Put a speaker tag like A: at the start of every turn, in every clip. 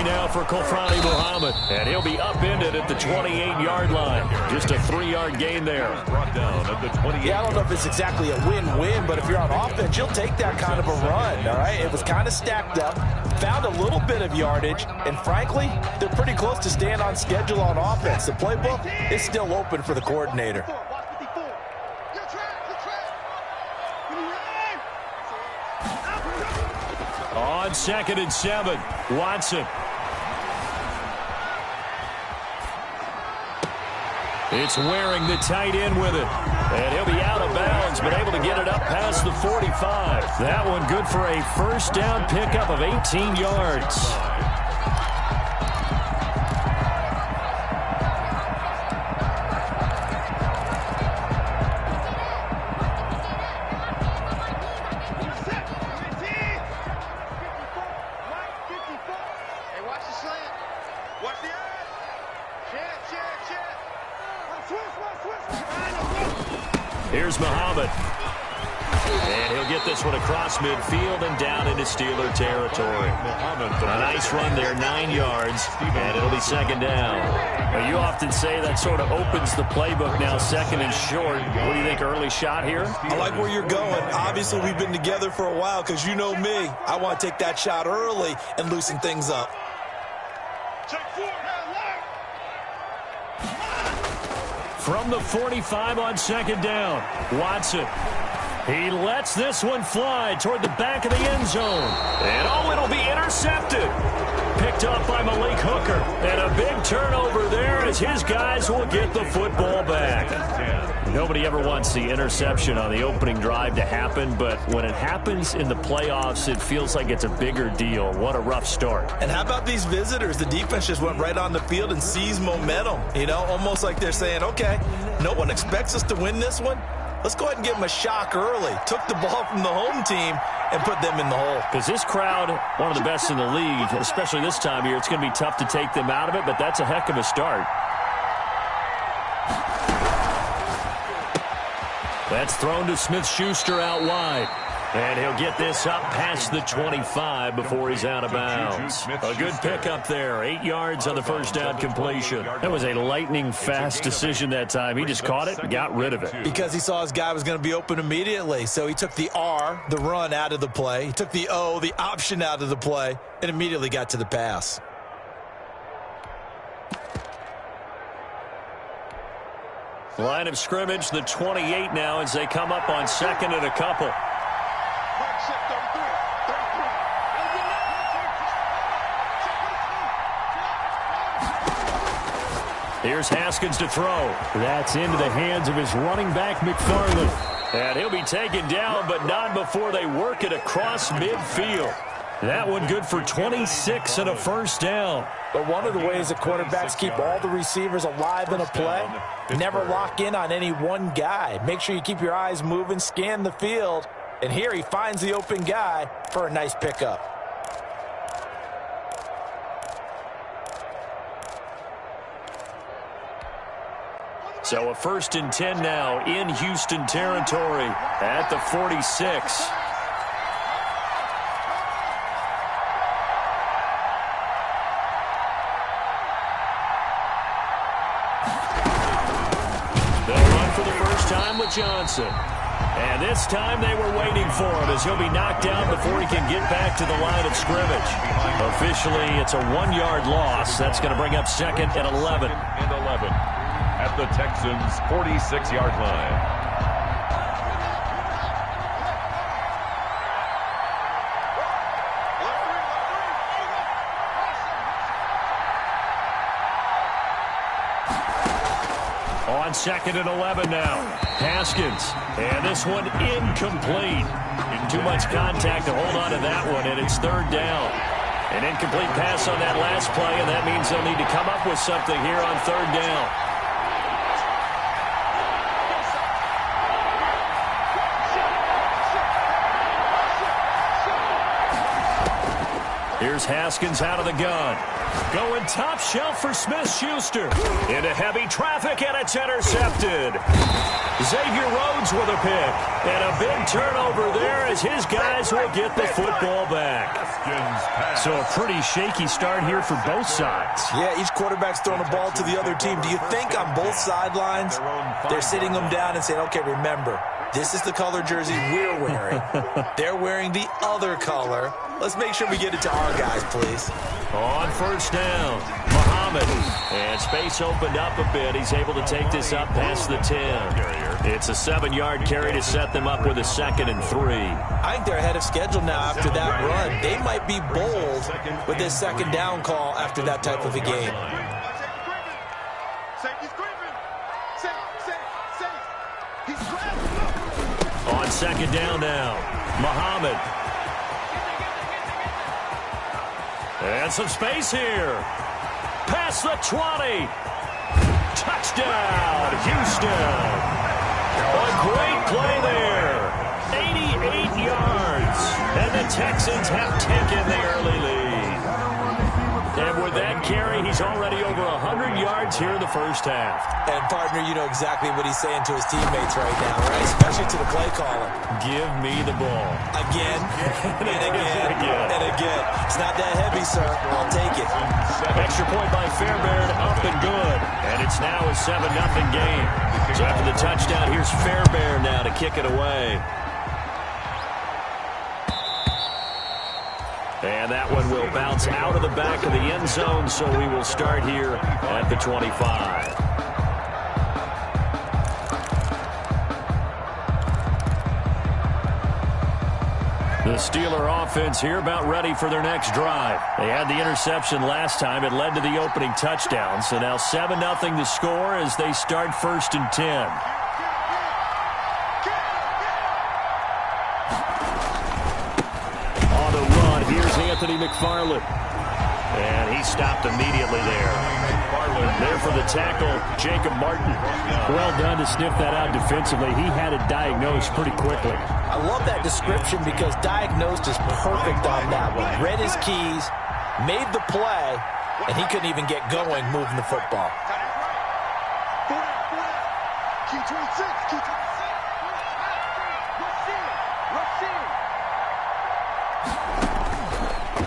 A: now for Kofrani Muhammad. And he'll be upended at the 28-yard line. Just a 3-yard gain there.
B: Brought down at the 28.
C: Yeah, I don't know if it's exactly a win-win, but if you're on offense, you'll take that kind of a run, all right? It was kind of stacked up, found a little bit of yardage, and frankly, they're pretty close to staying on schedule on offense. The playbook is still open for the coordinator.
A: On 2nd and 7, Watson. It's Waring, the tight end, with it. And he'll be out of bounds, but able to get it up past the 45. That one good for a first down pickup of 18 yards. Here's Muhammad. And he'll get this one across midfield and down into Steeler territory. A nice run there, 9 yards, and it'll be 2nd down. Well, you often say that sort of opens the playbook now, 2nd and short. What do you think, early shot here?
D: I like where you're going. Obviously, we've been together for a while because you know me. I want to take that shot early and loosen things up.
A: From the 45 on 2nd down, Watson. He lets this one fly toward the back of the end zone. And oh, it'll be intercepted. Picked up by Malik Hooker. And a big turnover there as his guys will get the football back. Nobody ever wants the interception on the opening drive to happen, but when it happens in the playoffs, it feels like it's a bigger deal. What a rough start.
D: And how about these visitors? The defense just went right on the field and seized momentum. You know, almost like they're saying, okay, no one expects us to win this one. Let's go ahead and give them a shock early. Took the ball from the home team and put them in the hole.
A: Because this crowd, one of the best in the league, especially this time of year, it's going to be tough to take them out of it, but that's a heck of a start. That's thrown to Smith-Schuster out wide. And he'll get this up past the 25 before he's out of bounds. A good pickup there. 8 yards on the first down completion. That was a lightning-fast decision that time. He just caught it and got rid of it.
D: Because he saw his guy was going to be open immediately. So he took the R, the run, out of the play. He took the O, the option, out of the play, and immediately got to the pass.
A: Line of scrimmage, the 28 now as they come up on 2nd and a couple. Here's Haskins to throw. That's into the hands of his running back, McFarland. And he'll be taken down, but not before they work it across midfield. That one good for 26 and a first down.
C: But one of the ways that quarterbacks keep all the receivers alive in a play, never lock in on any one guy. Make sure you keep your eyes moving, scan the field. And here he finds the open guy for a nice pickup.
A: So a 1st and 10 now in Houston territory at the 46. Johnson. And this time they were waiting for him as he'll be knocked down before he can get back to the line of scrimmage. Officially, it's a 1-yard loss. That's going to bring up 2nd and 11.
B: And 11 at the Texans' 46-yard line.
A: On 2nd and 11 now. Haskins. And this one incomplete. Too much contact to hold on to that one, and it's 3rd down. An incomplete pass on that last play, and that means they'll need to come up with something here on 3rd down. Here's Here's Haskins out of the gun. Going top shelf for Smith-Schuster. Into heavy traffic, and it's intercepted. Xavier Rhodes with a pick. And a big turnover there as his guys will get the football back. So a pretty shaky start here for both sides.
C: Yeah, each quarterback's throwing the ball to the other team. Do you think on both sidelines they're sitting them down and saying, okay, remember, this is the color jersey we're wearing. They're wearing the other color. Let's make sure we get it to our guys, please.
A: On first down, Muhammad. And space opened up a bit. He's able to take this up past the 10. It's a 7-yard carry to set them up with a 2nd and 3.
C: I think they're ahead of schedule now after that run. They might be bold with this 2nd down call after that type of a game.
A: On 2nd down now, Muhammad. And some space here. Past the 20. Touchdown, Houston. A great play there. 88 yards. And the Texans have taken the early lead. And with that carry, he's already over 100 yards here in the first half.
C: And, partner, you know exactly what he's saying to his teammates right now, right? Especially to the play caller.
A: Give me the ball.
C: Again, and again, and again. It's not that heavy, sir. I'll take it.
A: Extra point by Fairbairn, up and good. And it's now a 7-0 game. So after the touchdown, here's Fairbairn now to kick it away. And that one will bounce out of the back of the end zone, so we will start here at the 25. The Steeler offense here about ready for their next drive. They had the interception last time. It led to the opening touchdown. So now 7-0 the score as they start 1st and 10. Anthony McFarland. And he stopped immediately there. There for the tackle, Jacob Martin. Well done to sniff that out defensively. He had it diagnosed pretty quickly.
C: I love that description because diagnosed is perfect on that one. Read his keys, made the play, and he couldn't even get going moving the football.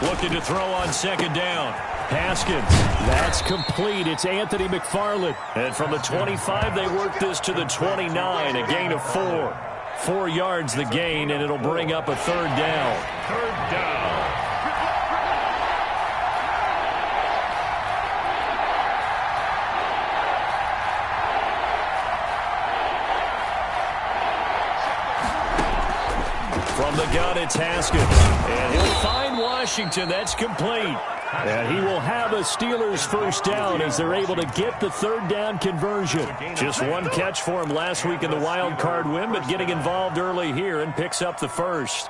A: Looking to throw on 2nd down. Haskins. That's complete. It's Anthony McFarland. And from the 25, they work this to the 29. A gain of 4. 4 yards the gain, and it'll bring up a 3rd down.
B: 3rd down.
A: From the gun, it's Haskins. And he'll find Washington. That's complete. And he will have a Steelers 1st down as they're able to get the 3rd down conversion. Just one catch for him last week in the wild card win, but getting involved early here and picks up the 1st.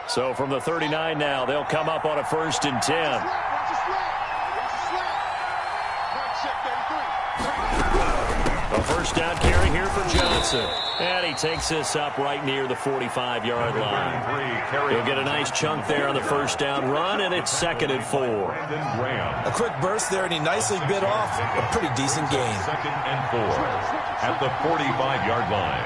A: So from the 39 now, they'll come up on a 1st and 10. A 1st down carry here for Johnson. And he takes this up right near the 45-yard line. He'll get a nice chunk there on the 1st down run, and it's 2nd and 4.
C: A quick burst there, and he nicely bit off a pretty decent gain.
B: 2nd and 4 at the 45-yard line.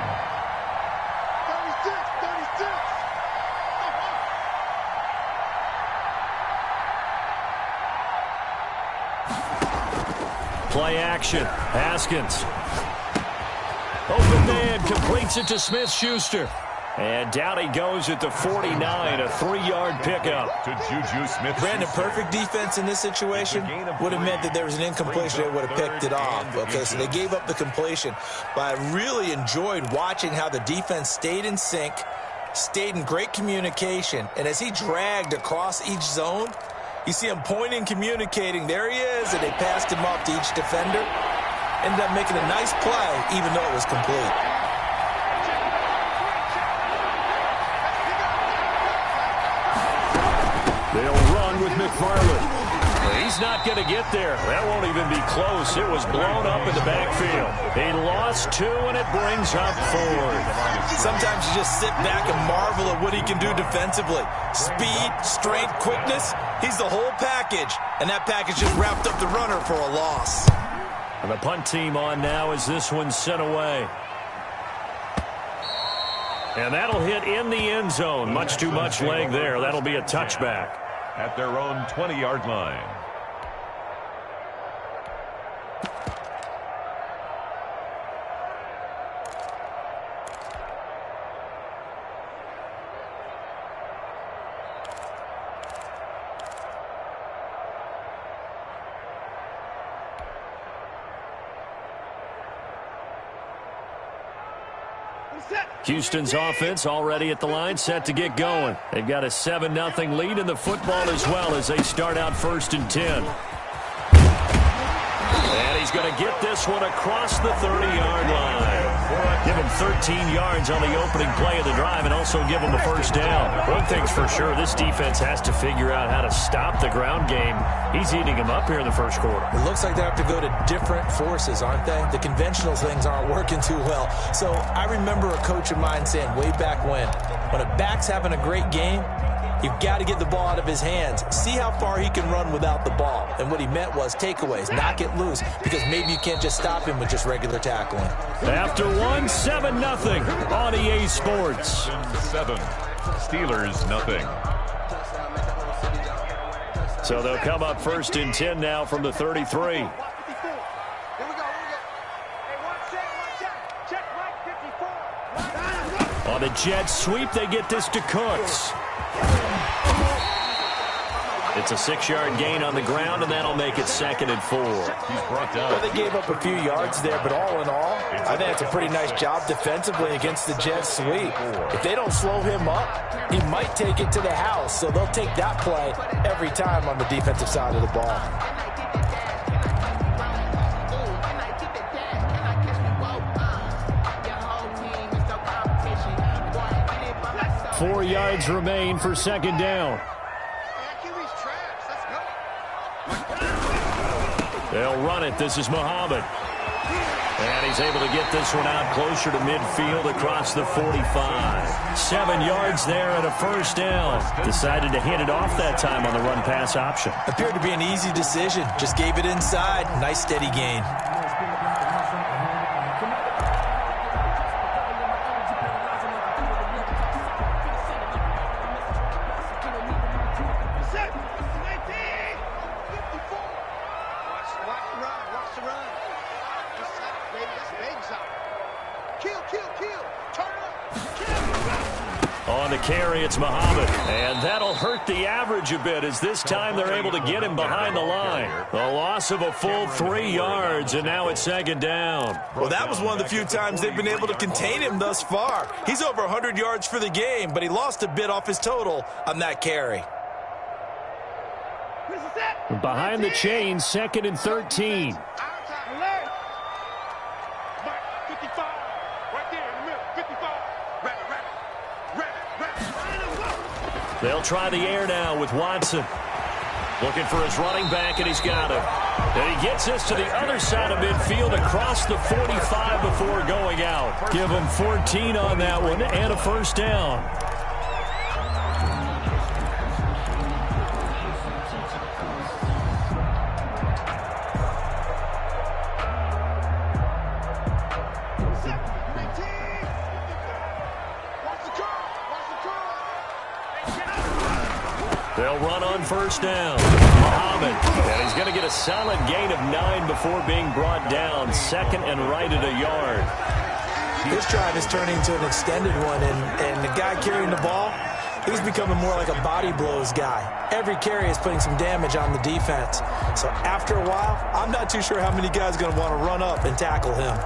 A: Play action. Haskins. Open man completes it to Smith-Schuster. And down he goes at the 49, a 3-yard pickup.
B: To Juju Smith.
C: Brandon, perfect defense in this situation would have meant that there was an incompletion. They would have picked it off. Okay, so they gave up the completion. But I really enjoyed watching how the defense stayed in sync, stayed in great communication. And as he dragged across each zone, you see him pointing, communicating. There he is, and they passed him off to each defender. Ended up making a nice play, even though it was complete. They'll run with McFarland. He's
A: He's not going to get there. That won't even be close. It was blown up in the backfield. He lost 2, and it brings up 4.
D: Sometimes you just sit back and marvel at what he can do defensively. Speed, strength, quickness. He's the whole package. And that package just wrapped up the runner for a loss.
A: And the punt team on now as this one's sent away. And that'll hit in the end zone. Much too much leg there. That'll be a touchback.
B: At their own 20-yard line.
A: Houston's offense already at the line, set to get going. They've got a 7-0 lead in the football as well as they start out 1st and 10. And he's going to get this one across the 30-yard line. Give him 13 yards on the opening play of the drive and also give him a first down. One thing's for sure, this defense has to figure out how to stop the ground game. He's eating him up here in the first quarter.
C: It looks like they have to go to different forces, aren't they? The conventional things aren't working too well. So I remember a coach of mine saying way back when a back's having a great game, you've got to get the ball out of his hands. See how far he can run without the ball. And what he meant was takeaways, knock it loose, because maybe you can't just stop him with just regular tackling.
A: After 7-0 on EA Sports.
B: 7. Steelers, nothing.
A: So they'll come up 1st and 10 now from the 33. On the jet sweep, they get this to Cooks. It's a 6-yard gain on the ground, and that'll make it 2nd and 4.
B: He's brought down.
C: Well, they gave up a few yards there, but all in all, I think it's a pretty nice job defensively against the jet sweep. If they don't slow him up, he might take it to the house, so they'll take that play every time on the defensive side of the ball.
A: Four yards remain for 2nd down. They'll run it. This is Muhammad. And he's able to get this one out closer to midfield across the 45. 7 yards there and a first down. Decided to hit it off that time on the run-pass option.
C: Appeared to be an easy decision. Just gave it inside. Nice steady gain.
A: On the carry, it's Muhammad. And that'll hurt the average a bit as this time they're able to get him behind the line. The loss of a full 3 yards, and now it's 2nd down.
D: Well, that was one of the few times they've been able to contain him thus far. He's over 100 yards for the game, but he lost a bit off his total on that carry.
A: Behind the chain, 2nd and 13. They'll try the air now with Watson. Looking for his running back, and he's got him. And he gets this to the other side of midfield across the 45 before going out. Give him 14 on that one and a first down. They'll run on first down. Muhammad, and he's going to get a solid gain of 9 before being brought down. 2nd and right at a yard.
C: This drive is turning into an extended one, and the guy carrying the ball, he's becoming more like a body blows guy. Every carry is putting some damage on the defense. So after a while, I'm not too sure how many guys are going to want to run up and tackle him.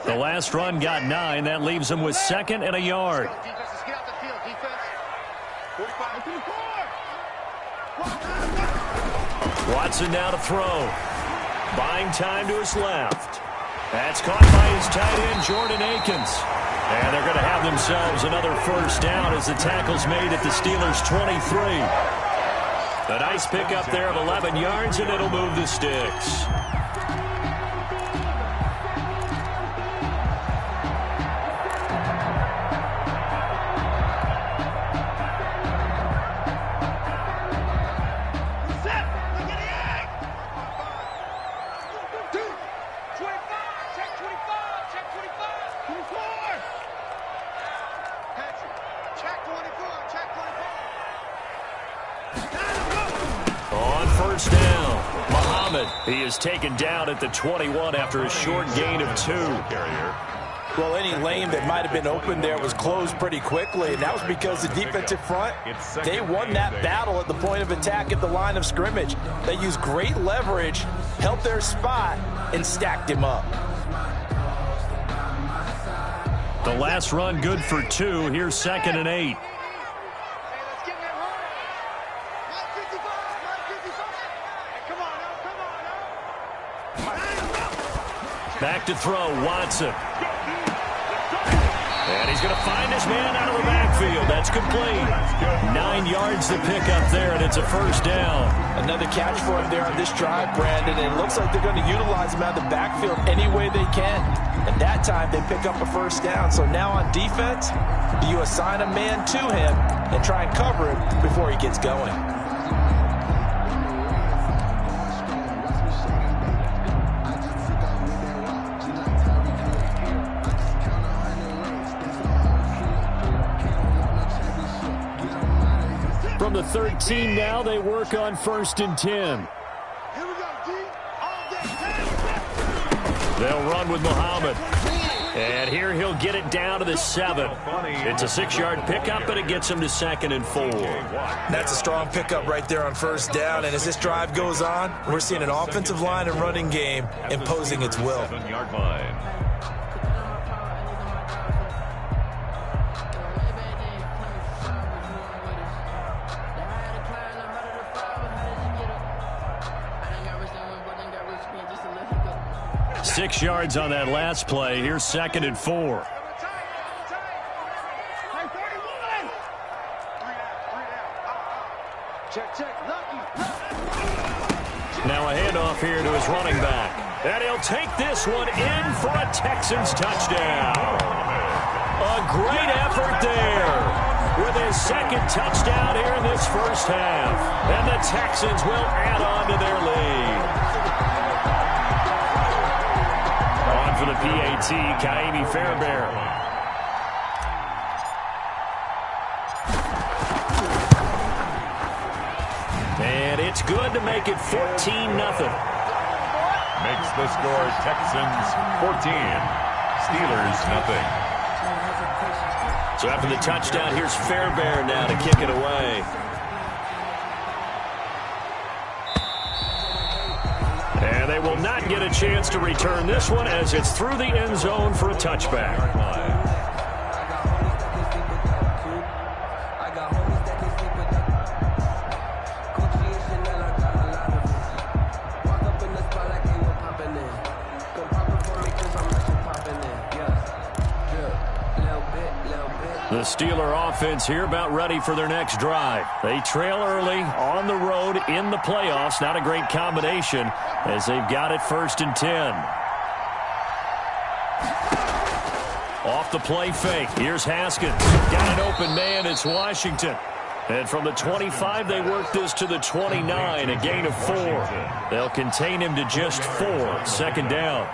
A: The last run got 9. That leaves him with 2nd and a yard. Watson now to throw. Buying time to his left. That's caught by his tight end, Jordan Akins. And they're going to have themselves another first down as the tackle's made at the Steelers' 23. A nice pickup there of 11 yards, and it'll move the sticks. First down. Muhammad. He is taken down at the 21 after a short gain of 2.
C: Well, any lane that might have been open there was closed pretty quickly, and that was because the defensive front, they won that battle at the point of attack at the line of scrimmage. They used great leverage, held their spot, and stacked him up.
A: The last run good for 2. Here's 2nd and 8. Back to throw, Watson. And he's going to find his man out of the backfield. That's complete. 9 yards to pick up there, and it's a first down.
C: Another catch for him there on this drive, Brandon. And it looks like they're going to utilize him out of the backfield any way they can. And that time they pick up a first down. So now on defense, you assign a man to him and try and cover him before he gets going.
A: From the 13 now, they work on 1st and 10. They'll run with Muhammad. And here he'll get it down to the 7. It's a 6-yard pickup, but it gets him to 2nd and 4.
D: That's a strong pickup right there on first down. And as this drive goes on, we're seeing an offensive line and running game imposing its will.
B: 7-yard line.
A: Six yards on that last play. Here's 2nd and 4. Now a handoff here to his running back. And he'll take this one in for a Texans touchdown. A great effort there with his 2nd touchdown here in this first half. And the Texans will add on to their lead. For the PAT, Kaimi Fairbairn. And it's good to make it 14-0.
B: Makes the score Texans 14, Steelers 0.
A: So after the touchdown, here's Fairbairn now to kick it away. And they will not get a chance to return this one as it's through the end zone for a touchback. The Steeler offense here about ready for their next drive. They trail early on the road in the playoffs. Not a great combination as they've got it 1st and 10. Off the play fake. Here's Haskins. Got an open man. It's Washington. And from the 25, they work this to the 29, a gain of 4. They'll contain him to just 4. 2nd down.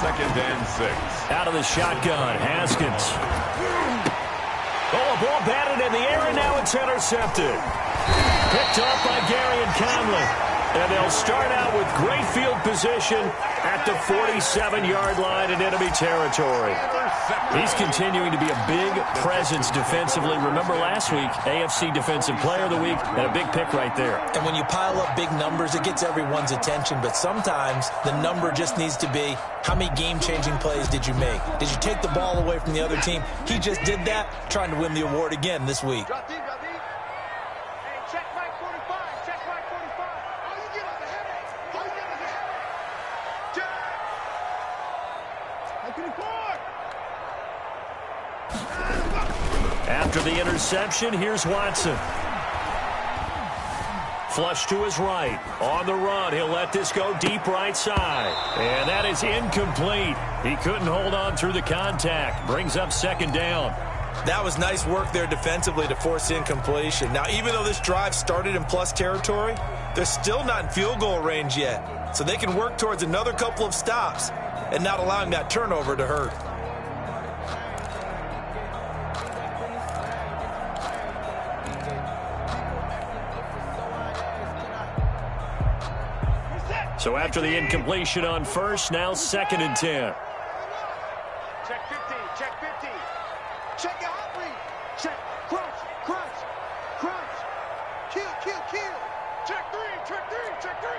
B: 2nd and 6.
A: Out of the shotgun, Haskins. Oh, a ball batted in the air, and now it's intercepted. Picked off by Gary and Conley. And they'll start out with great field position at the 47-yard line in enemy territory. He's continuing to be a big presence defensively. Remember last week, AFC Defensive Player of the Week, and a big pick right there.
C: And when you pile up big numbers, it gets everyone's attention. But sometimes the number just needs to be, how many game-changing plays did you make? Did you take the ball away from the other team? He just did that, trying to win the award again this week.
A: After the interception, here's Watson. Flush to his right. On the run, he'll let this go deep right side. And that is incomplete. He couldn't hold on through the contact. Brings up second down.
D: That was nice work there defensively to force incompletion. Now, even though this drive started in plus territory, they're still not in field goal range yet. So they can work towards another couple of stops and not allowing that turnover to hurt.
A: So after the incompletion on first, now 2nd and 10.
E: Check 15, check 15. Check your hot read. Check, crunch, crunch, crunch. Kill, kill, kill. Check 3, check 3, check 3.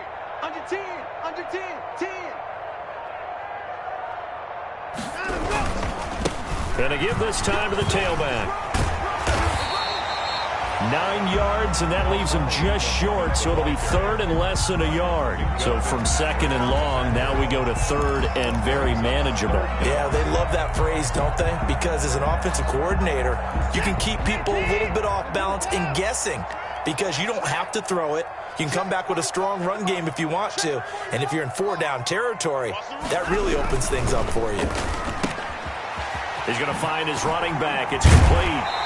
E: Under 10, under 10, 10.
A: Gonna give this time to the tailback. 9 yards, and that leaves him just short, so it'll be 3rd and less than a yard. So from 2nd and long, now we go to 3rd and very manageable.
D: Yeah, they love that phrase, don't they? Because as an offensive coordinator, you can keep people a little bit off balance and guessing because you don't have to throw it. You can come back with a strong run game if you want to. And if you're in 4-down territory, that really opens things up for you.
A: He's going to find his running back. It's complete.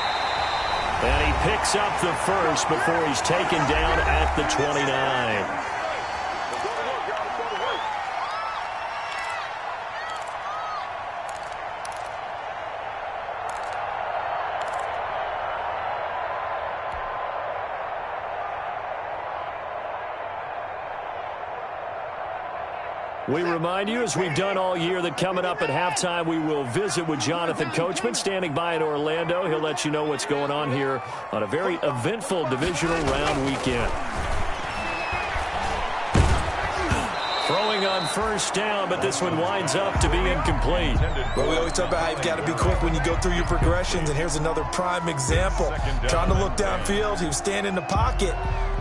A: And he picks up the first before he's taken down at the 29. We remind you, as we've done all year, that coming up at halftime, we will visit with Jonathan Coachman, standing by in Orlando. He'll let you know what's going on here on a very eventful divisional round weekend. Throwing on first down, but this one winds up to be incomplete.
D: Well, we always talk about how you've got to be quick when you go through your progressions, and here's another prime example. Trying to look downfield, he was standing in the pocket,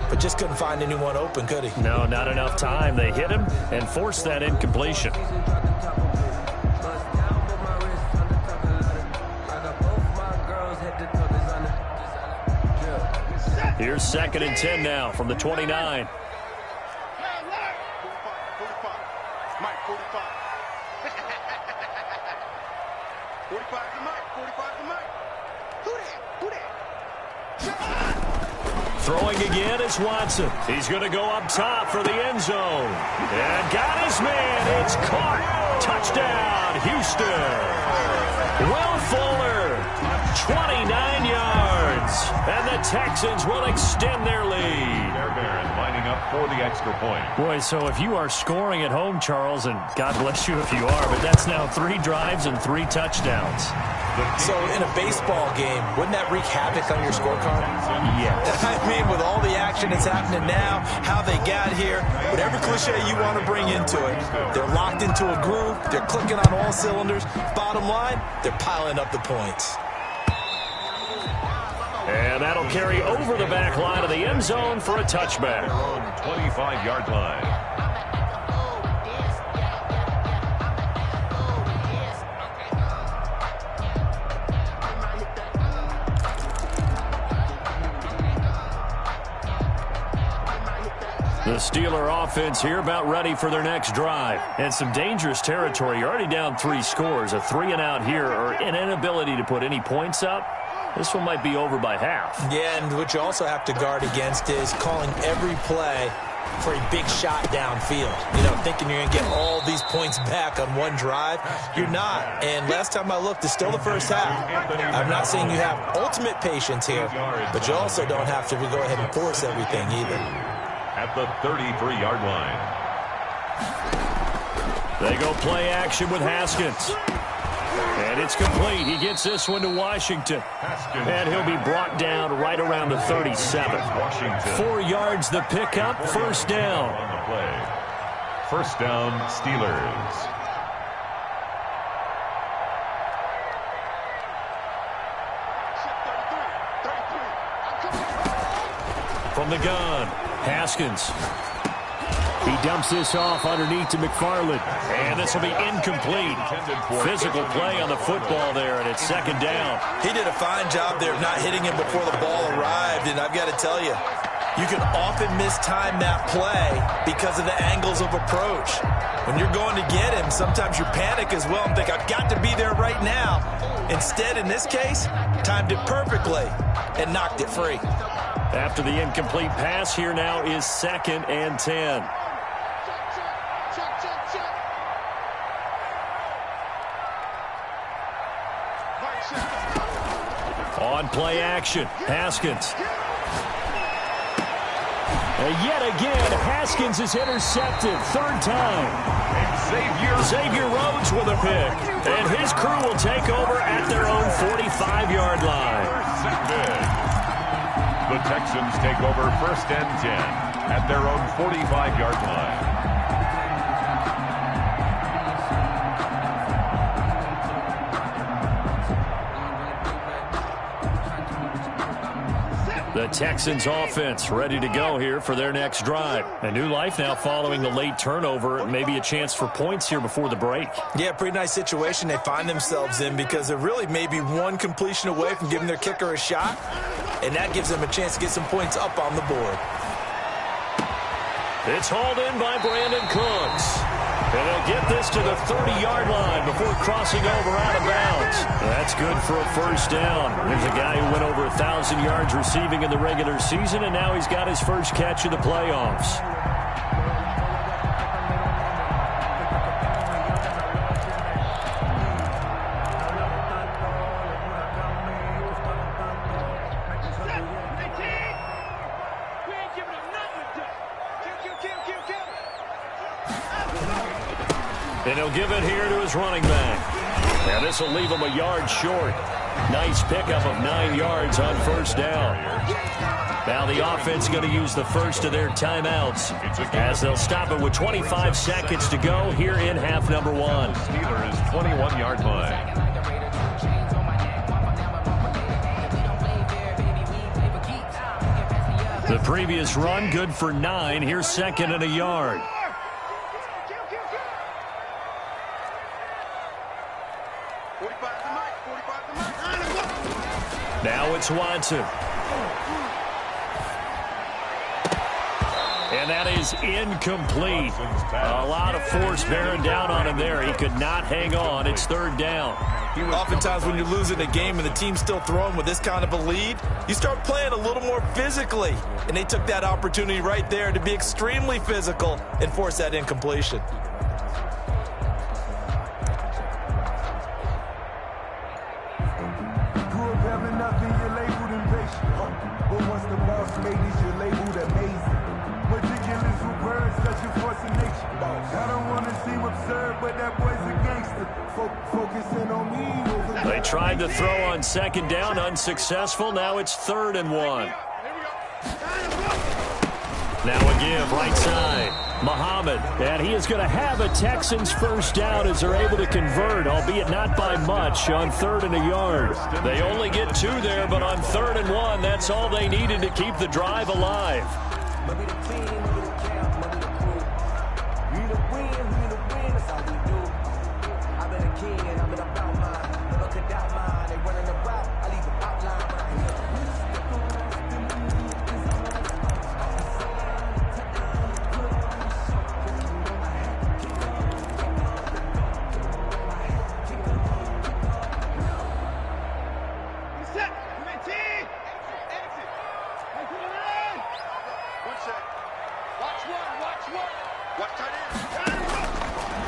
D: but just couldn't find anyone open, could he?
A: No, not enough time. They hit him and forced that incompletion. Here's 2nd and 10 now from the 29. Throwing again is Watson. He's going to go up top for the end zone. And got his man. It's caught. Touchdown, Houston. Will Fuller, 29 yards. And the Texans will extend their lead.
B: Bears lining up for the extra point.
A: Boy, so if you are scoring at home, Charles, and God bless you if you are, but that's now 3 drives and 3 touchdowns.
D: So in a baseball game, wouldn't that wreak havoc on your scorecard?
A: Yeah.
D: I mean, with all the action that's happening now, how they got here, whatever cliche you want to bring into it, they're locked into a groove, they're clicking on all cylinders. Bottom line, they're piling up the points.
A: And that'll carry over the back line of the end zone for a touchback.
B: 25-yard line. The
A: Steeler offense here about ready for their next drive. And some dangerous territory. You're already down 3 scores. A 3-and-out here, or an inability to put any points up. This one might be over by half.
D: Yeah, and what you also have to guard against is calling every play for a big shot downfield. You know, thinking you're going to get all these points back on one drive. You're not. And last time I looked, it's still the first half. I'm not saying you have ultimate patience here, but you also don't have to go ahead and force everything either.
B: At the 33-yard line.
A: They go play action with Haskins. And it's complete. He gets this one to Washington. And he'll be brought down right around the 37. 4 yards the pickup, first down.
B: On the play. First down, Steelers. From
A: the gun, Haskins. He dumps this off underneath to McFarland. And this will be incomplete. Physical play on the football there, and it's second down.
D: He did a fine job there of not hitting him before the ball arrived, and I've got to tell you, you can often mistime that play because of the angles of approach. When you're going to get him, sometimes you panic as well and think, I've got to be there right now. Instead, in this case, timed it perfectly and knocked it free.
A: After the incomplete pass, here now is 2nd and 10. On play action, Haskins. And yet again, Haskins is intercepted. 3rd time. Xavier Rhodes with a pick. And his crew will take over at their own 45-yard line.
B: The Texans take over 1st and 10 at their own 45-yard line.
A: The Texans offense ready to go here for their next drive. A new life now following the late turnover. Maybe a chance for points here before the break.
D: Yeah, pretty nice situation they find themselves in because they're really maybe one completion away from giving their kicker a shot, and that gives them a chance to get some points up on the board.
A: It's hauled in by Brandon Cooks. And they'll get this to the 30-yard line before crossing over out of bounds. That's good for a 1st down. There's a guy who went over 1,000 yards receiving in the regular season, and now he's got his first catch of the playoffs. And he'll give it here to his running back. Now this will leave him a yard short. Nice pickup of 9 yards on 1st down. Now the offense going to use the first of their timeouts as they'll stop it with 25 seconds to go here in half number 1.
B: Steelers 21-yard line.
A: The previous run good for 9. Here's 2nd and a yard. Now it's Watson. And that is incomplete. A lot of force bearing down on him there. He could not hang on. It's 3rd down.
D: Oftentimes when you're losing a game and the team's still throwing with this kind of a lead, you start playing a little more physically. And they took that opportunity right there to be extremely physical and force that incompletion.
A: They tried to throw on 2nd down, unsuccessful. Now it's 3rd and 1. Now a give, right side. Muhammad, and he is going to have a Texans 1st down as they're able to convert, albeit not by much, on 3rd and a yard. They only get 2 there, but on 3rd and 1, that's all they needed to keep the drive alive.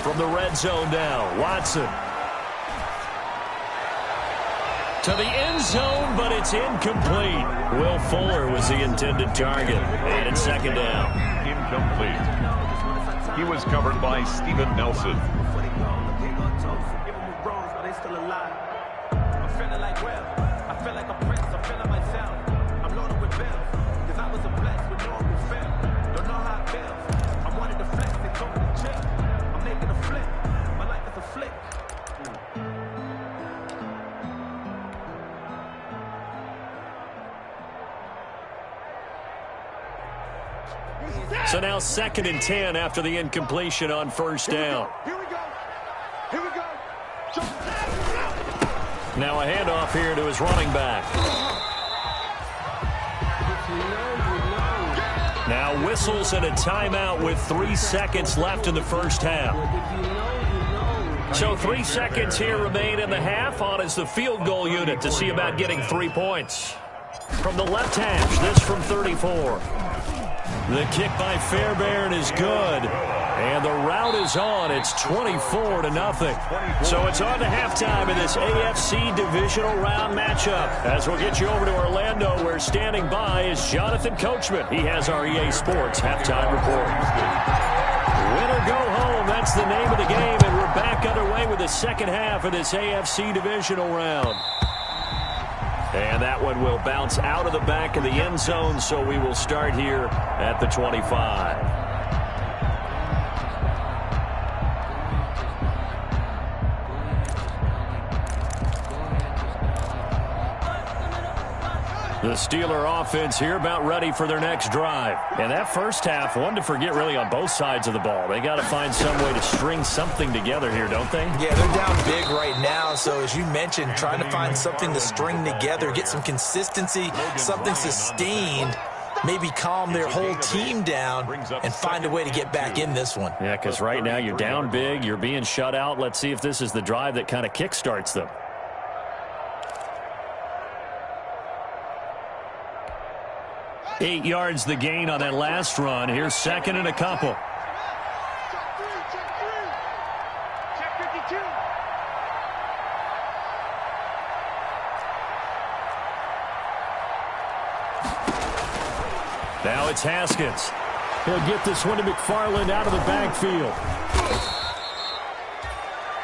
A: From the red zone now, Watson. To the end zone, but it's incomplete. Will Fuller was the intended target. And it's 2nd down.
B: Incomplete. He was covered by Steven Nelson.
A: So now 2nd and 10 after the incompletion on first down.
E: Here we go. Here we go.
A: Now a handoff here to his running back. Now whistles and a timeout with 3 seconds left in the first half. So 3 seconds here remain in the half. On is the field goal unit to see about getting 3 points. From the left hash, this from 34. The kick by Fairbairn is good. And the route is on. It's 24-0. So it's on to halftime in this AFC divisional round matchup. As we'll get you over to Orlando, where standing by is Jonathan Coachman. He has our EA Sports halftime report. Win or go home, that's the name of the game. And we're back underway with the second half of this AFC divisional round. And that one will bounce out of the back of the end zone, so we will start here at the 25. The Steeler offense here about ready for their next drive. And that first half, one to forget really on both sides of the ball. They got to find some way to string something together here, don't they?
D: Yeah, they're down big right now. So as you mentioned, trying to find something to string together, get some consistency, something sustained, maybe calm their whole team down and find a way to get back in this one.
A: Yeah, because right now you're down big, you're being shut out. Let's see if this is the drive that kind of kickstarts them. Eight yards the gain on that last run. Here's 2nd and a couple.
E: Check 3, check 3. Check 52.
A: Now it's Haskins. He'll get this one to McFarland out of the backfield.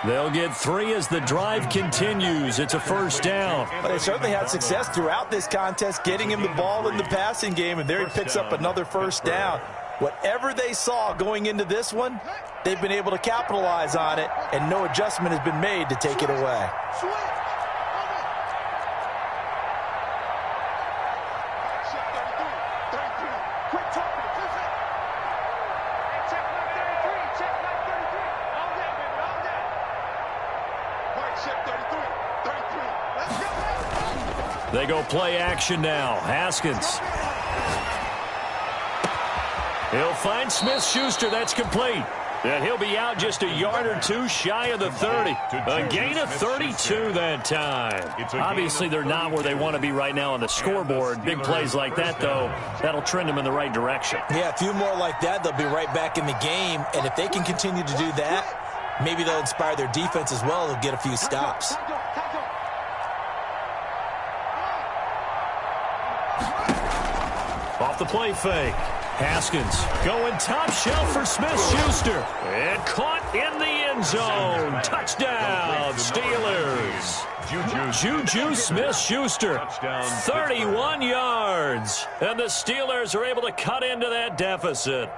A: They'll get 3 as the drive continues. It's a first down.
C: But they certainly had success throughout this contest, getting him the ball in the passing game, and there he picks up another first down. Whatever they saw going into this one, they've been able to capitalize on it, and no adjustment has been made to take it away.
E: Switch. Check 33. 33. Quick talking. Check like 33. Check like 33. All that, baby. All that. Mike, check 33. 33. Let's go.
A: They go play action now. Haskins. He'll find Smith-Schuster. That's complete. And he'll be out just a yard or two shy of the 30. A gain of 32 that time. Obviously, they're not where they want to be right now on the scoreboard. Big plays like that, though, that'll trend them in the right direction.
D: Yeah, a few more like that, they'll be right back in the game. And if they can continue to do that, maybe they'll inspire their defense as well. They'll get a few stops.
A: Off the play fake. Haskins going top shelf for Smith-Schuster. And caught in the end zone. Touchdown, Steelers. Juju Smith-Schuster, 31 yards. And the Steelers are able to cut into that deficit.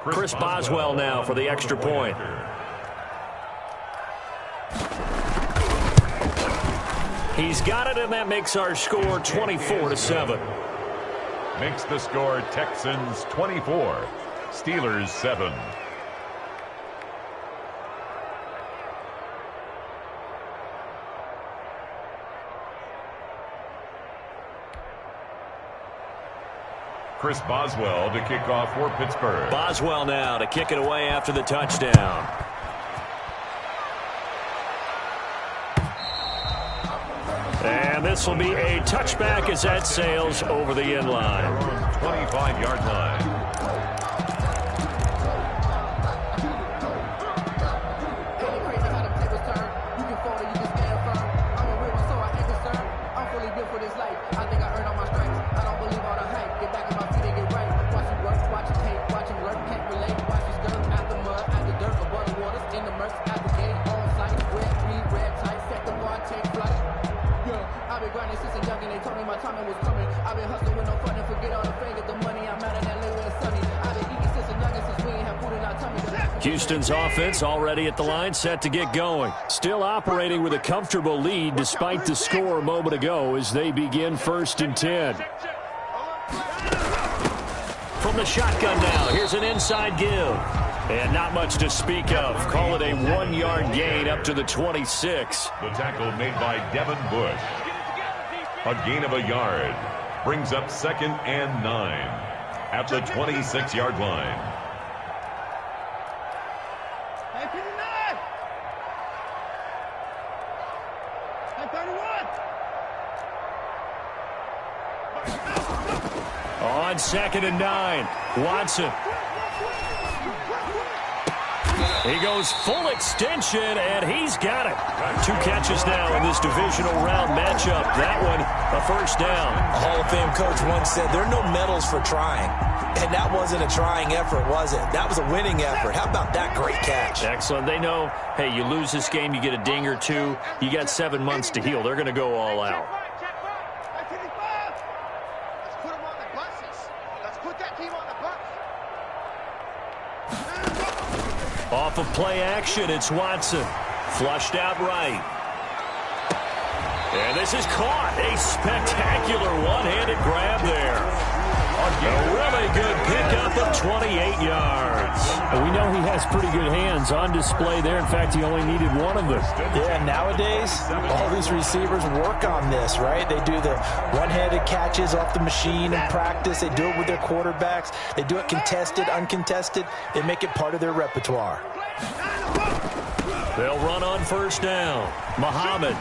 A: Chris Boswell now for the extra point. He's got it, and that makes our score 24-7.
B: Makes the score Texans 24, Steelers 7. Chris Boswell to kick off for Pittsburgh.
A: Boswell now to kick it away after the touchdown. And this will be a touchback as that sails over the end line.
B: 25-yard line.
A: Houston's offense already at the line, set to get going. Still operating with a comfortable lead despite the score a moment ago as they begin 1st and 10. From the shotgun now, here's an inside give. And not much to speak of. Call it a 1-yard gain up to the 26.
B: The tackle made by Devin Bush. A gain of a yard. Brings up 2nd and 9 at the 26-yard line.
A: On 2nd and 9, Watson. He goes full extension, and he's got it. 2 catches now in this divisional round matchup. That one, a first down.
C: A Hall of Fame coach once said, there are no medals for trying. And that wasn't a trying effort, was it? That was a winning effort. How about that great catch?
A: Excellent. They know, hey, you lose this game, you get a ding or 2. You got 7 months to heal. They're going to go all out. Off of play action, it's Watson. Flushed out right. And this is caught. A spectacular one-handed grab there. A really good pickup of 28 yards.
F: And we know he has pretty good hands on display there. In fact, he only needed one of them.
C: Yeah, nowadays, all these receivers work on this, right? They do the one-handed catches off the machine in practice. They do it with their quarterbacks. They do it contested, uncontested. They make it part of their repertoire.
A: They'll run on first down. Muhammad.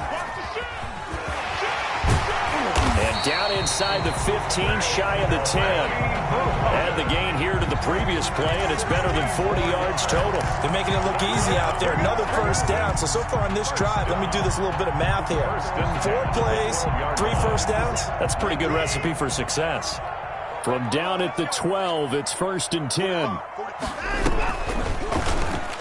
A: And down inside the 15, shy of the 10. Add the gain here to the previous play, and it's better than 40 yards total.
C: They're making it look easy out there. Another first down. So far on this drive, let me do this little bit of math here. 4 plays, 3 first downs.
A: That's a pretty good recipe for success.
F: From down at the 12, it's 1st and 10.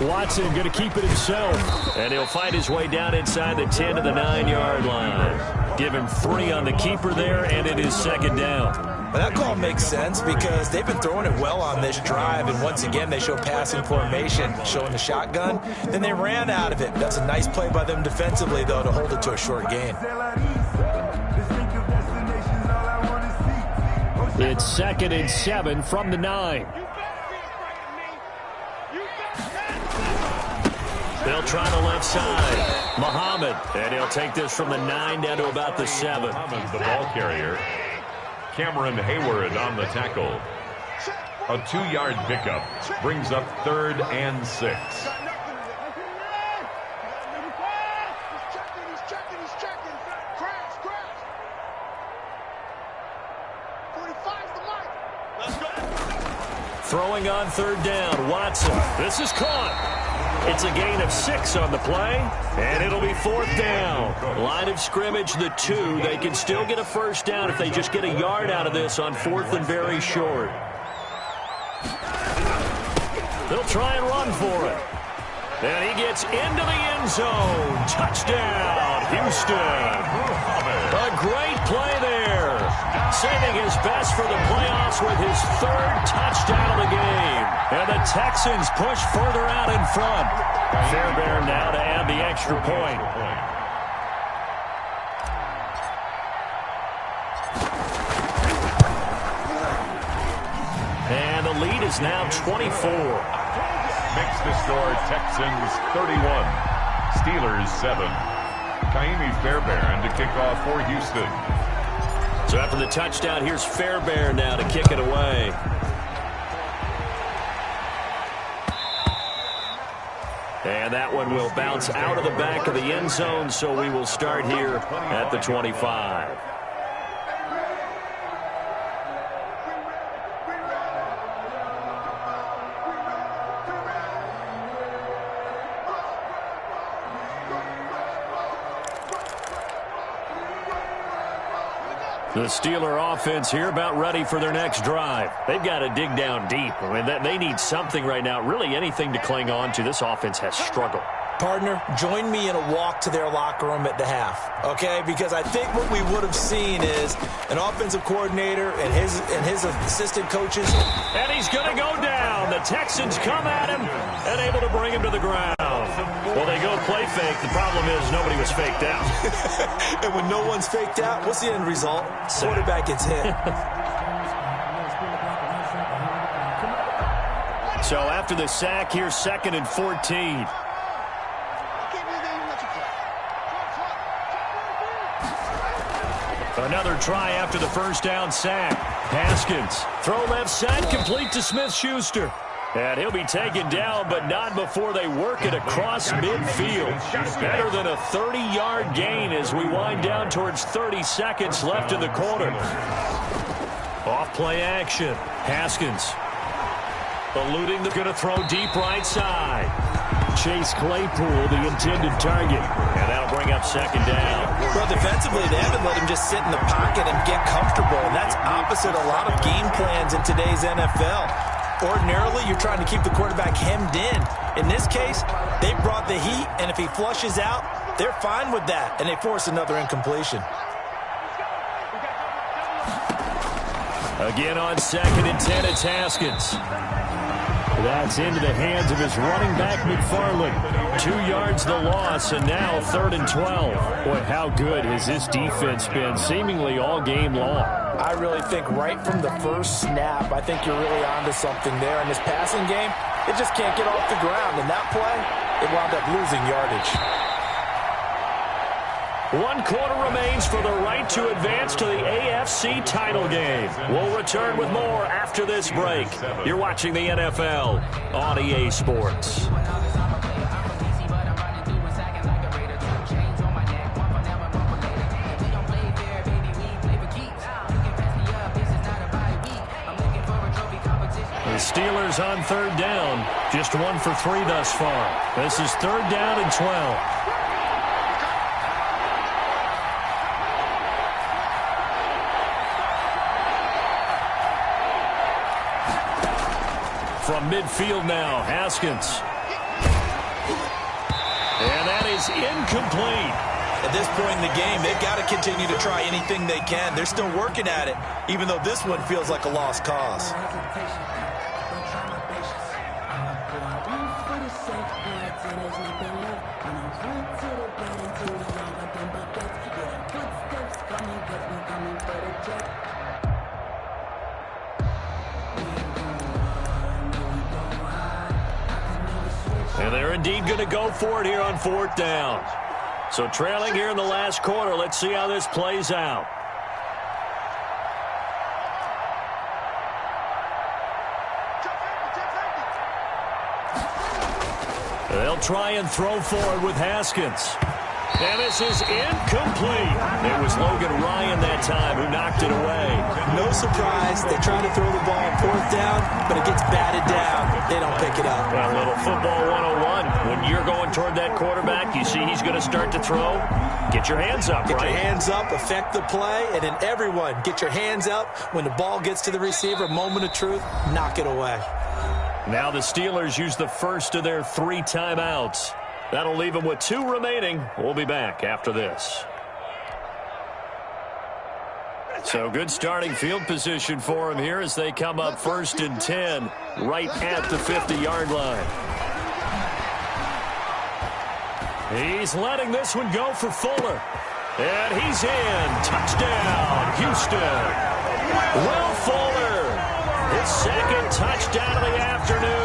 F: Watson going to keep it himself.
A: And he'll fight his way down inside the 10 to the 9-yard line. Give him 3 on the keeper there, and it is 2nd down.
C: Well, that call makes sense because they've been throwing it well on this drive, and once again they show passing formation, showing the shotgun. Then they ran out of it. That's a nice play by them defensively, though, to hold it to a short gain.
F: It's 2nd and 7 from the 9.
A: They'll try the left side. Muhammad. And he'll take this from the 9 down to about the 7.
B: Muhammad's the ball carrier. Cameron Hayward on the tackle. A 2-yard pickup brings up 3rd and 6.
A: Throwing on 3rd down, Watson. This is caught. It's a gain of 6 on the play, and it'll be 4th down. Line of scrimmage, the 2. They can still get a first down if they just get a yard out of this on 4th and very short. They'll try and run for it. And he gets into the end zone. Touchdown, Houston. A great play there. Saving his best for the playoffs with his 3rd touchdown of the game. And the Texans push further out in front. Fairbairn now to add the extra point. And the lead is now 24.
B: Makes the score Texans 31, Steelers 7. Kaimi Fairbairn to kick off for Houston.
A: So after the touchdown, here's Fairbairn now to kick it away. And that one will bounce out of the back of the end zone, so we will start here at the 25. The Steeler offense here about ready for their next drive. They've got to dig down deep. I mean, they need something right now, really anything to cling on to. This offense has struggled.
C: Partner, join me in a walk to their locker room at the half, okay? Because I think what we would have seen is an offensive coordinator and his assistant coaches.
A: And he's going to go down. The Texans come at him, and able to bring him to the ground. Well, they go play fake. The problem is nobody was faked out.
D: And when no one's faked out, what's the end result? Quarterback gets hit.
A: So after the sack, here's 2nd and 14. Another try after the first down sack. Haskins, throw left side, complete to Smith-Schuster. And he'll be taken down, but not before they work it across midfield. Better than a 30-yard gain as we wind down towards 30 seconds left in the quarter. Off play action. Haskins. Eluding, they're going to throw deep right side. Chase Claypool, the intended target. And that'll bring up 2nd down.
D: Well, defensively, they haven't let him just sit in the pocket and get comfortable. And that's opposite a lot of game plans in today's NFL. Ordinarily, you're trying to keep the quarterback hemmed in. In this case, they brought the heat, and if he flushes out, they're fine with that, and they force another incompletion.
A: Again on 2nd and 10, it's Haskins. That's into the hands of his running back, McFarland. 2 yards the loss, and now 3rd and 12. Boy, how good has this defense been seemingly all game long?
C: I really think right from the first snap, I think you're really onto something there. In this passing game, it just can't get off the ground. And that play, it wound up losing yardage.
A: 1 quarter remains for the right to advance to the AFC title game. We'll return with more after this break. You're watching the NFL on EA Sports. The Steelers on 3rd down. Just 1 for 3 thus far. This is 3rd down and 12. From midfield now, Haskins. And that is incomplete.
D: At this point in the game, they've got to continue to try anything they can. They're still working at it, even though this one feels like a lost cause.
A: And they're indeed going to go for it here on 4th down. So trailing here in the last quarter. Let's see how this plays out. They'll try and throw forward with Haskins. And this is incomplete. It was Logan Ryan that time who knocked it away.
D: No surprise. They try to throw the ball on 4th down, but it gets batted down. They don't pick it up.
A: A little football 101. When you're going toward that quarterback, you see he's going to start to throw. Get your hands up,
D: right?
A: Get
D: your hands up, affect the play, and then everyone get your hands up. When the ball gets to the receiver, moment of truth, knock it away.
A: Now the Steelers use the first of their 3 timeouts. That'll leave them with 2 remaining. We'll be back after this. So good starting field position for them here as they come up 1st and 10 right at the 50-yard line. He's letting this one go for Fuller. And he's in. Touchdown, Houston. Will Fuller, his 2nd touchdown of the afternoon.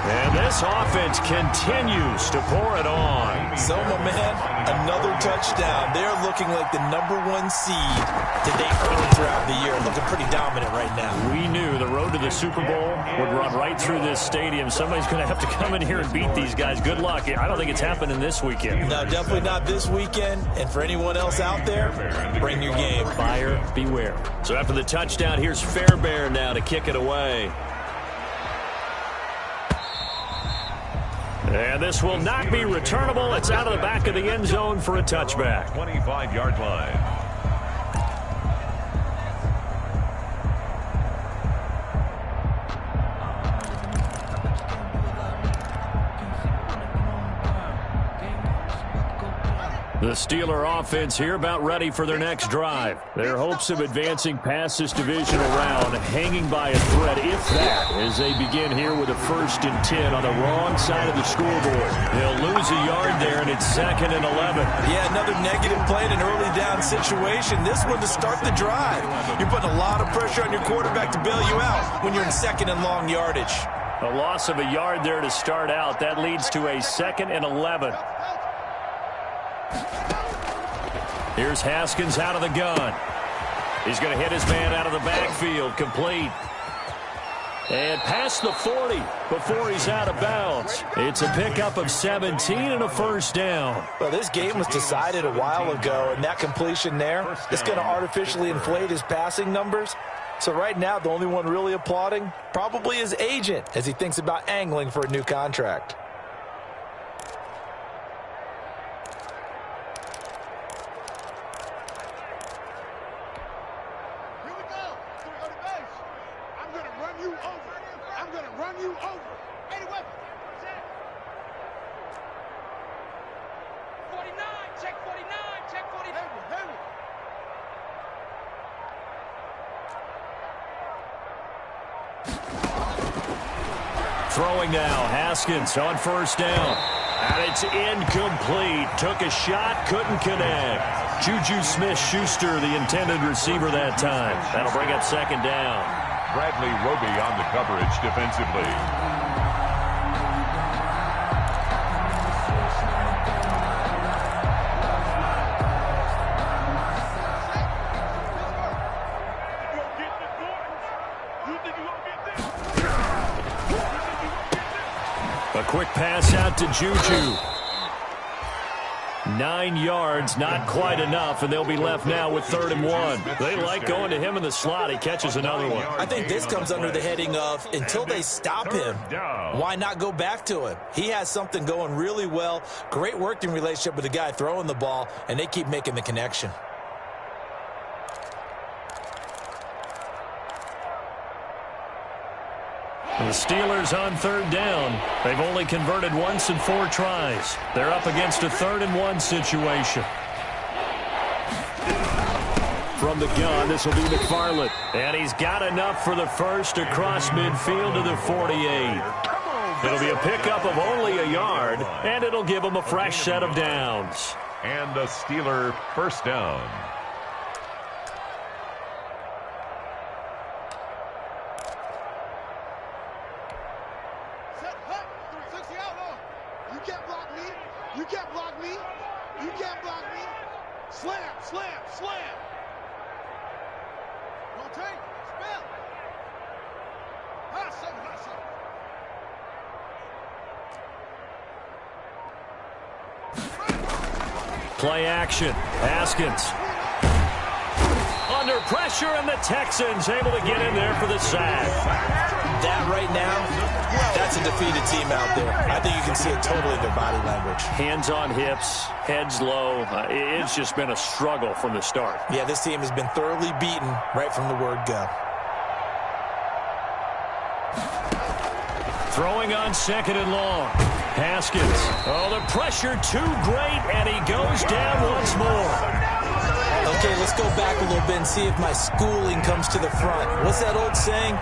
A: And this offense continues to pour it on.
D: So, my man, another touchdown. They're looking like the #1 seed that they earned throughout the year. Looking pretty dominant right now.
A: We knew the road to the Super Bowl would run right through this stadium. Somebody's going to have to come in here and beat these guys. Good luck. I don't think it's happening this weekend.
D: No, definitely not this weekend. And for anyone else out there, bring your game.
A: Buyer beware. So after the touchdown, here's Fairbairn now to kick it away. And this will not be returnable. It's out of the back of the end zone for a touchback.
B: 25-yard line.
A: The Steeler offense here about ready for their next drive. Their hopes of advancing past this divisional round hanging by a thread, if that, as they begin here with a 1st and 10 on the wrong side of the scoreboard. They'll lose a yard there, and it's 2nd and 11.
D: Yeah, another negative play in an early down situation. This one to start the drive. You're putting a lot of pressure on your quarterback to bail you out when you're in 2nd and long yardage.
A: A loss of a yard there to start out. That leads to a 2nd and 11. Here's Haskins out of the gun. He's going to hit his man out of the backfield. Complete. And past the 40 before he's out of bounds. It's a pickup of 17 and a 1st down.
C: Well, this game was decided a while ago, and that completion there is going to artificially inflate his passing numbers. So right now, the only one really applauding probably his agent as he thinks about angling for a new contract.
A: Throwing now, Haskins on 1st down. And it's incomplete. Took a shot, couldn't connect. Juju Smith-Schuster, the intended receiver that time. That'll bring up 2nd down.
B: Bradley Roby on the coverage defensively.
A: A quick pass out to Juju. 9 yards, not quite enough, and they'll be left now with 3rd and 1. They like going to him in the slot. He catches another one.
D: I think this comes under the heading of until they stop him, why not go back to him? He has something going really well. Great working relationship with the guy throwing the ball, and they keep making the connection.
A: The Steelers on 3rd down. They've only converted once in 4 tries. They're up against a 3rd and 1 situation. From the gun, this will be McFarland. And he's got enough for the first across midfield to the 48. It'll be a pickup of only a yard, and it'll give him a fresh set of downs.
B: And a Steeler 1st down.
A: Play action. Haskins. Under pressure, and the Texans able to get in there for the sack.
D: That right now, that's a defeated team out there. I think you can see it totally in their body language.
A: Hands on hips, heads low. It's just been a struggle from the start.
D: Yeah, this team has been thoroughly beaten right from the word go.
A: Throwing on 2nd and long. Haskins. Oh, the pressure too great, and he goes down once more.
D: Okay, let's go back a little bit and see if my schooling comes to the front. What's that old saying?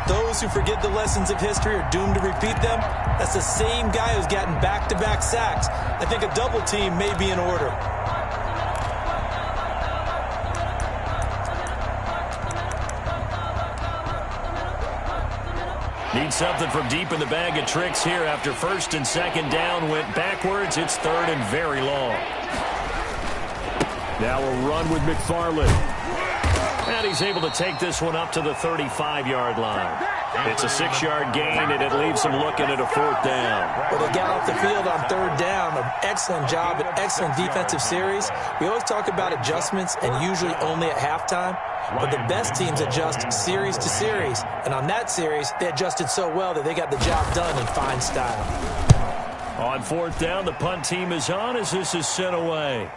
D: Those who forget the lessons of history are doomed to repeat them. That's the same guy who's gotten back-to-back sacks. I think a double team may be in order.
A: Need something from deep in the bag of tricks here after 1st and 2nd down went backwards. It's 3rd and very long. Now a run with McFarland. And he's able to take this one up to the 35-yard line. It's a 6-yard gain, and it leaves him looking at a 4th down.
D: Well, they got off the field on 3rd down. An excellent job, an excellent defensive series. We always talk about adjustments, and usually only at halftime. But the best teams adjust series to series. And on that series, they adjusted so well that they got the job done in fine style.
A: On 4th down, the punt team is on as this is sent away.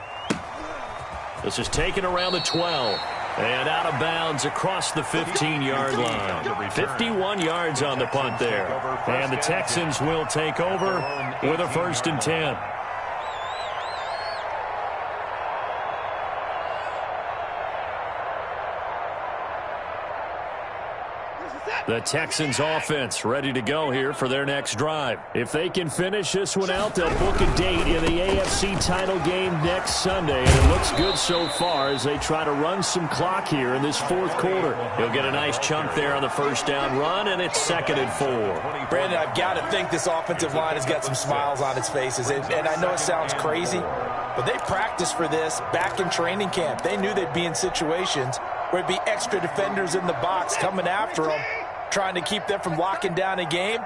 A: This is taken around the 12. And out of bounds across the 15-yard line. 51 yards on the punt there. And the Texans will take over with a 1st and 10. The Texans offense ready to go here for their next drive.
F: If they can finish this one out, they'll book a date in the AFC title game next Sunday. And it looks good so far as they try to run some clock here in this fourth quarter.
A: He'll get a nice chunk there on the first down run, and it's 2nd and 4.
C: Brandon, I've got to think this offensive line has got some smiles on its faces. And I know it sounds crazy, but they practiced for this back in training camp. They knew they'd be in situations where it'd be extra defenders in the box coming after them, trying to keep them from locking down a game.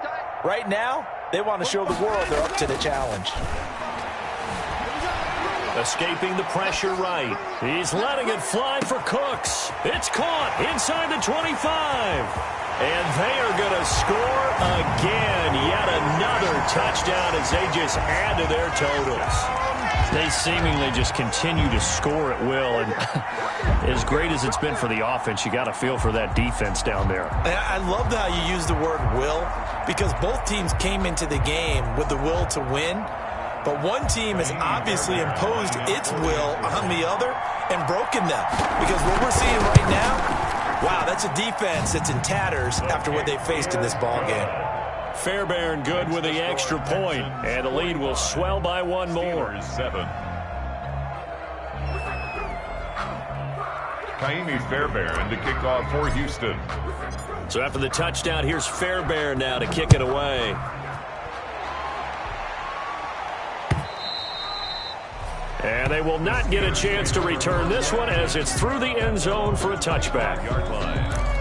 C: Right now, they want to show the world they're up to the challenge.
A: Escaping the pressure right. He's letting it fly for Cooks. It's caught inside the 25. And they are going to score again. Yet another touchdown as they just add to their totals.
F: They seemingly just continue to score at will. And as great as it's been for the offense, you got to feel for that defense down there.
D: I love how you use the word will, because both teams came into the game with the will to win. But one team has obviously imposed its will on the other and broken them. Because what we're seeing right now, wow, that's a defense that's in tatters after what they faced in this ballgame.
A: Fairbairn good with the extra point, and the lead will swell by one more.
B: 7. Kaimi Fairbairn to kick off for Houston.
A: So after the touchdown, here's Fairbairn now to kick it away. And they will not get a chance to return this one as it's through the end zone for a touchback.
B: Yard line.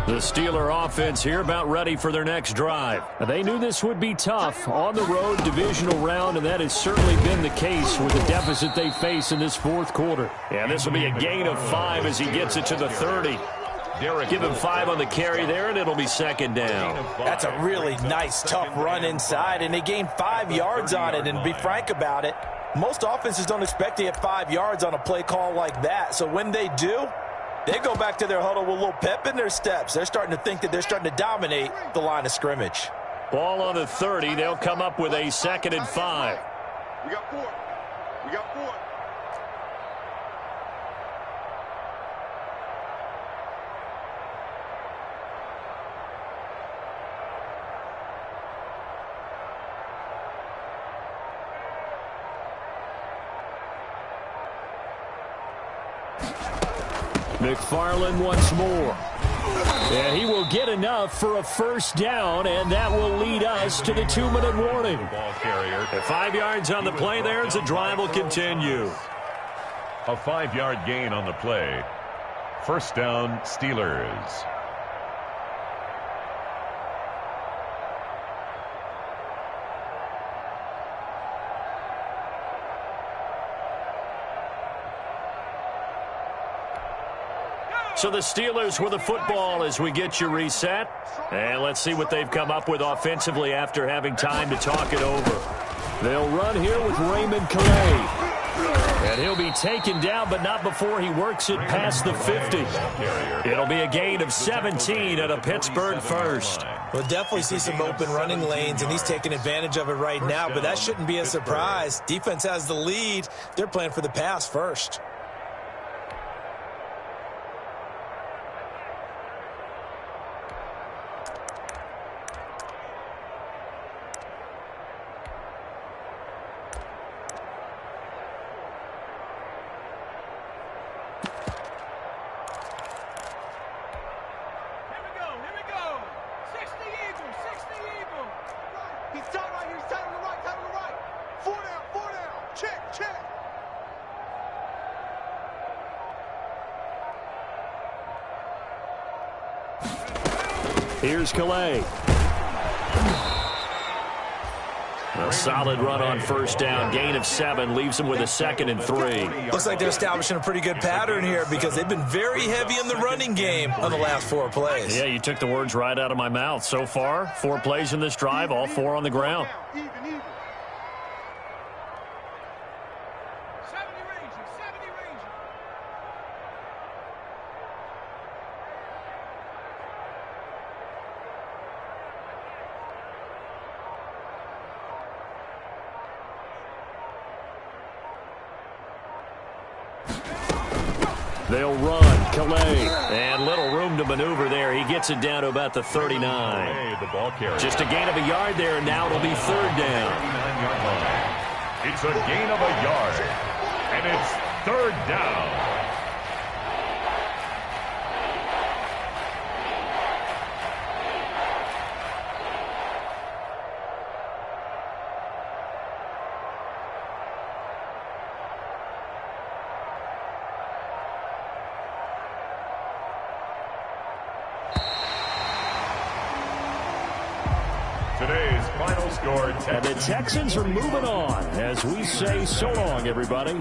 A: The Steeler offense here about ready for their next drive.
F: They knew this would be tough on the road divisional round, and that has certainly been the case with the deficit they face in this fourth quarter.
A: Yeah, this will be a gain of 5 as he gets it to the 30. Give him 5 on the carry there, and it'll be 2nd down.
C: That's a really nice, tough run inside, and they gained 5 yards on it. And to be frank about it, most offenses don't expect to get 5 yards on a play call like that. So when they do, they go back to their huddle with a little pep in their steps. They're starting to think that they're starting to dominate the line of scrimmage.
A: Ball on the 30. They'll come up with a 2nd and 5.
E: We got 4. We got 4.
F: McFarland once more. And he will get enough for a first down, and that will lead us to the 2-minute warning.
B: Ball carrier.
A: 5 yards on the play there as the drive will continue.
B: A 5-yard gain on the play. First down, Steelers.
A: So the Steelers with the football as we get you reset. And let's see what they've come up with offensively after having time to talk it over.
F: They'll run here with Raymond Calais. And he'll be taken down, but not before he works it past the 50.
A: It'll be a gain of 17 at a Pittsburgh first.
D: We'll definitely see some open running lanes, and he's taking advantage of it right now, but that shouldn't be a surprise. Defense has the lead. They're playing for the pass first.
F: Here's Calais.
A: A solid run on first down. Gain of 7 leaves him with a 2nd and 3.
D: Looks like they're establishing a pretty good pattern here because they've been very heavy in the running game on the last 4 plays.
F: Yeah, you took the words right out of my mouth. So far, 4 plays in this drive, all 4 on the ground. They'll run. Calais.
A: And little room to maneuver there. He gets it down to about the 39.
B: The ball carrier.
A: Just a gain of a yard there, and now it'll be third down.
B: 39-yard line. It's a gain of a yard, and it's third down. Today's final score,
F: And the Texans are moving on as we say so long, everybody.